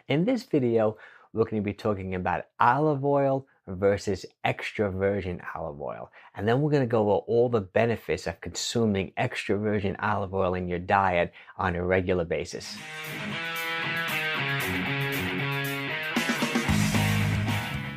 In this video, we're going to be talking about olive oil versus extra virgin olive oil. And then we're going to go over all the benefits of consuming extra virgin olive oil in your diet on a regular basis.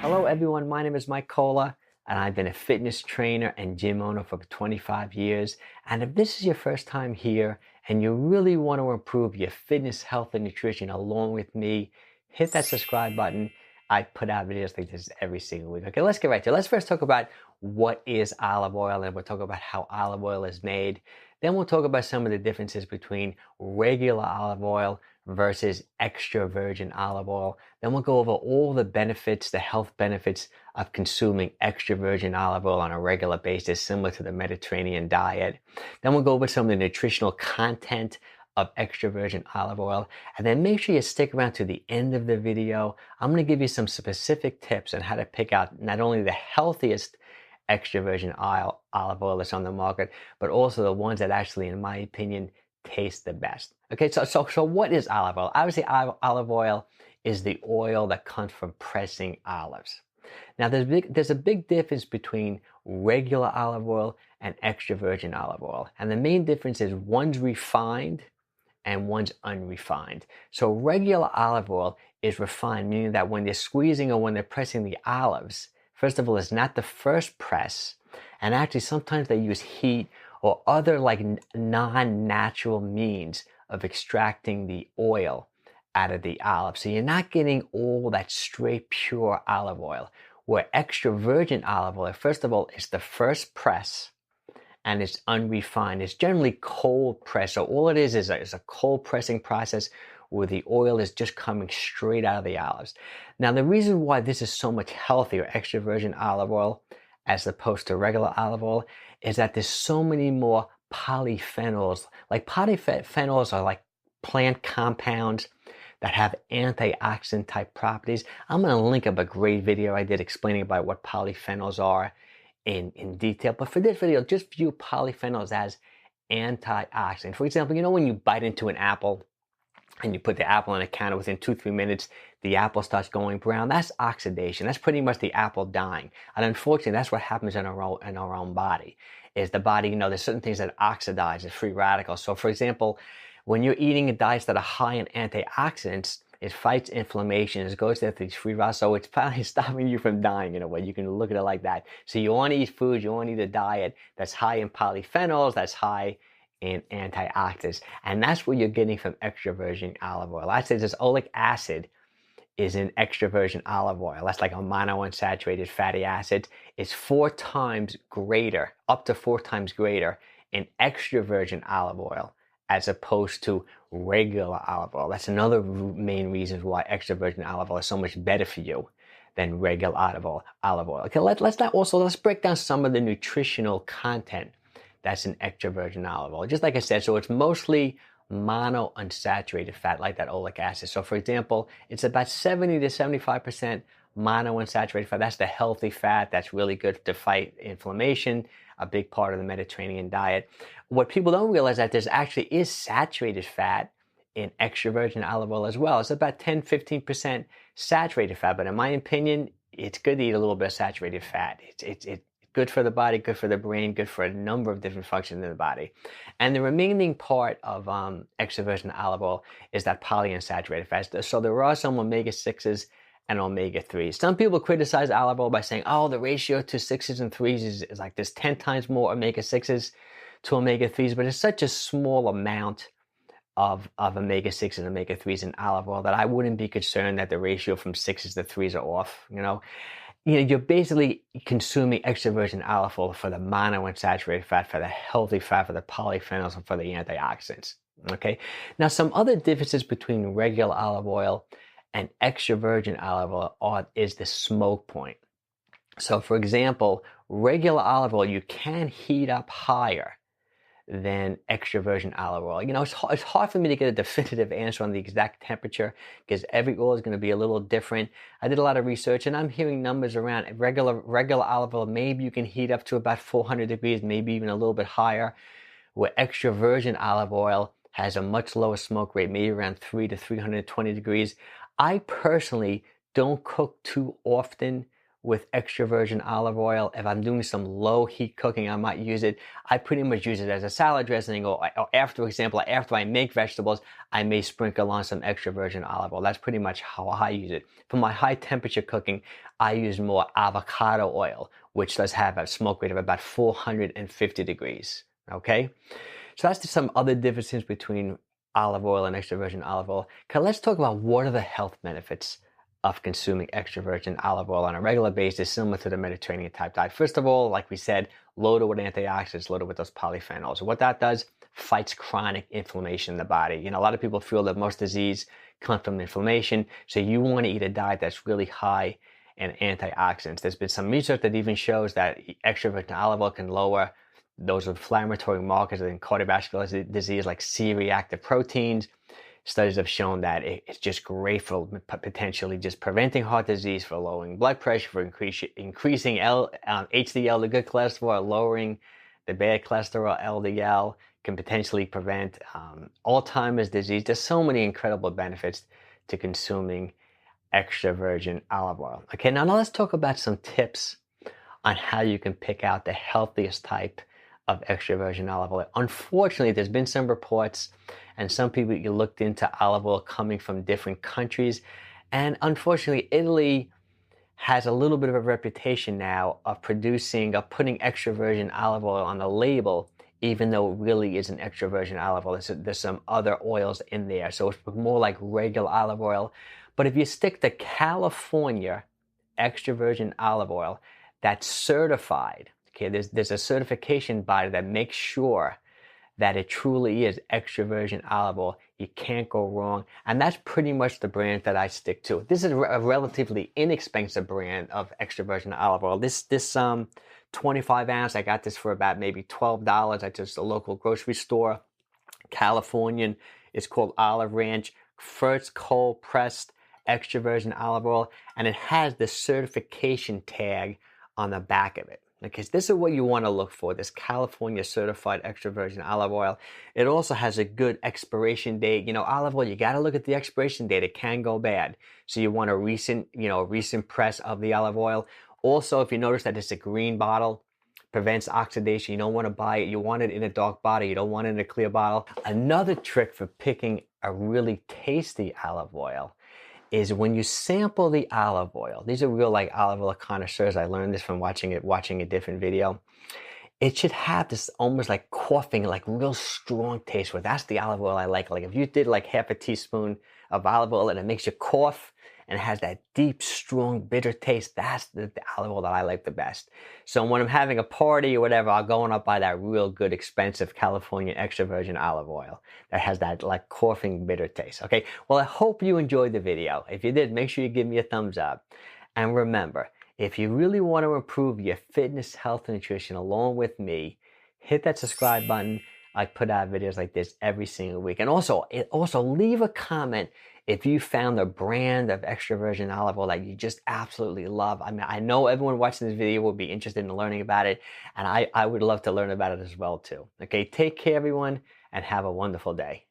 Hello everyone, my name is Mike Cola, and I've been a fitness trainer and gym owner for 25 years. And if this is your first time here and you really want to improve your fitness, health, and nutrition along with me, hit that subscribe button. I put out videos like this every single week. Okay, let's get right to it. Let's first talk about what is olive oil, and we'll talk about how olive oil is made. Then we'll talk about some of the differences between regular olive oil versus extra virgin olive oil. Then we'll go over all the benefits, the health benefits of consuming extra virgin olive oil on a regular basis, similar to the Mediterranean diet. Then we'll go over some of the nutritional content of extra virgin olive oil. And then make sure you stick around to the end of the video. I'm going to give you some specific tips on how to pick out not only the healthiest extra virgin olive oil that's on the market, but also the ones that actually, in my opinion, taste the best. Okay, so what is olive oil? Obviously, olive oil is the oil that comes from pressing olives. Now, there's a big difference between regular olive oil and extra virgin olive oil. And the main difference is one's refined and one's unrefined. So regular olive oil is refined, meaning that when they're squeezing or when they're pressing the olives, first of all, it's not the first press. And actually, sometimes they use heat or other like non-natural means of extracting the oil out of the olive. So you're not getting all that straight pure olive oil. Where extra virgin olive oil, first of all, is the first press and it's unrefined. It's generally cold press. So all it is a cold pressing process where the oil is just coming straight out of the olives. Now, the reason why this is so much healthier, extra virgin olive oil, as opposed to regular olive oil, is that there's so many more polyphenols. Like polyphenols are like plant compounds that have antioxidant type properties. I'm going to link up a great video I did explaining about what polyphenols are in detail. But for this video, just view polyphenols as antioxidant. For example, you know when you bite into an apple and you put the apple on a counter, within 2-3 minutes, the apple starts going brown. That's oxidation. That's pretty much the apple dying. And unfortunately, that's what happens in our own body. Is the body, there's certain things that oxidize, as free radicals. So for example, when you're eating diets that are high in antioxidants, it fights inflammation. It goes after these free radicals. So it's finally stopping you from dying in a way. You can look at it like that. So you want to eat food, you want to eat a diet that's high in polyphenols, that's high in antioxidants. And that's what you're getting from extra virgin olive oil. I say this oleic acid is in extra virgin olive oil. That's like a monounsaturated fatty acid. It's 4 times greater, up to 4 times greater in extra virgin olive oil as opposed to regular olive oil. That's another main reason why extra virgin olive oil is so much better for you than regular olive oil. Okay, let's break down some of the nutritional content that's in extra virgin olive oil. Just like I said, so it's mostly monounsaturated fat, like that oleic acid. So for example, it's about 70 to 75% monounsaturated fat. That's the healthy fat. That's really good to fight inflammation, a big part of the Mediterranean diet. What people don't realize is that there's actually is saturated fat in extra virgin olive oil as well. It's about 10-15% saturated fat, but in my opinion, it's good to eat a little bit of saturated fat. It's good for the body, good for the brain, good for a number of different functions in the body. And the remaining part of extra virgin olive oil is that polyunsaturated fat. So there are some omega-6s and omega-3s. Some people criticize olive oil by saying, oh, the ratio to 6s and 3s is like there's 10 times more omega-6s to omega-3s, but it's such a small amount of omega-6 and omega-3s in olive oil that I wouldn't be concerned that the ratio from 6s to 3s are off, You're basically consuming extra virgin olive oil for the monounsaturated fat, for the healthy fat, for the polyphenols, and for the antioxidants. Okay. Now, some other differences between regular olive oil and extra virgin olive oil is the smoke point. So, for example, regular olive oil you can heat up higher than extra virgin olive oil. It's hard for me to get a definitive answer on the exact temperature because every oil is going to be a little different. I did a lot of research and I'm hearing numbers around regular olive oil. Maybe you can heat up to about 400 degrees, maybe even a little bit higher, where extra virgin olive oil has a much lower smoke rate, maybe around 300 to 320 degrees. I personally don't cook too often with extra virgin olive oil. If I'm doing some low heat cooking, I might use it. I pretty much use it as a salad dressing, or after, for example, after I make vegetables, I may sprinkle on some extra virgin olive oil. That's pretty much how I use it. For my high temperature cooking, I use more avocado oil, which does have a smoke rate of about 450 degrees. Okay, so that's just some other differences between olive oil and extra virgin olive oil. Okay, let's talk about what are the health benefits of consuming extra virgin olive oil on a regular basis, similar to the Mediterranean type diet. First of all, like we said, loaded with antioxidants, loaded with those polyphenols. What that does, fights chronic inflammation in the body. You know, a lot of people feel that most disease comes from inflammation, so you want to eat a diet that's really high in antioxidants. There's been some research that even shows that extra virgin olive oil can lower those inflammatory markers in cardiovascular disease like C-reactive proteins. Studies have shown that it's just great for potentially just preventing heart disease, for lowering blood pressure, for increasing HDL, the good cholesterol, lowering the bad cholesterol, LDL, can potentially prevent Alzheimer's disease. There's so many incredible benefits to consuming extra virgin olive oil. Okay, now let's talk about some tips on how you can pick out the healthiest type of extra virgin olive oil. Unfortunately, there's been some reports and some people you looked into olive oil coming from different countries. And unfortunately, Italy has a little bit of a reputation now of putting extra virgin olive oil on the label, even though it really isn't extra virgin olive oil. There's some other oils in there. So it's more like regular olive oil. But if you stick to California extra virgin olive oil that's certified, okay, there's a certification body that makes sure that it truly is extra virgin olive oil. You can't go wrong. And that's pretty much the brand that I stick to. This is a relatively inexpensive brand of extra virgin olive oil. This 25 ounce, I got this for about maybe $12 at just a local grocery store. Californian. It's called Olive Ranch. First cold pressed extra virgin olive oil. And it has the certification tag on the back of it. Okay, so this is what you want to look for, this California certified extra virgin olive oil. It also has a good expiration date. You know, olive oil, you got to look at the expiration date. It can go bad. So you want a recent press of the olive oil. Also, if you notice that it's a green bottle, prevents oxidation. You don't want to buy it. You want it in a dark bottle. You don't want it in a clear bottle. Another trick for picking a really tasty olive oil is when you sample the olive oil. These are real like olive oil connoisseurs. I learned this from watching a different video. It should have this almost like coughing, like real strong taste. Where that's the olive oil I like. Like if you did like half a teaspoon of olive oil and it makes you cough and it has that deep, strong, bitter taste, that's the olive oil that I like the best. So when I'm having a party or whatever, I'll go and I'll buy that real good, expensive California extra virgin olive oil that has that like coughing, bitter taste. Okay, well, I hope you enjoyed the video. If you did, make sure you give me a thumbs up. And remember, if you really want to improve your fitness, health, and nutrition along with me, hit that subscribe button. I put out videos like this every single week. And also leave a comment if you found the brand of extra virgin olive oil that you just absolutely love. I mean, I know everyone watching this video will be interested in learning about it, and I would love to learn about it as well too. Okay, take care everyone, and have a wonderful day.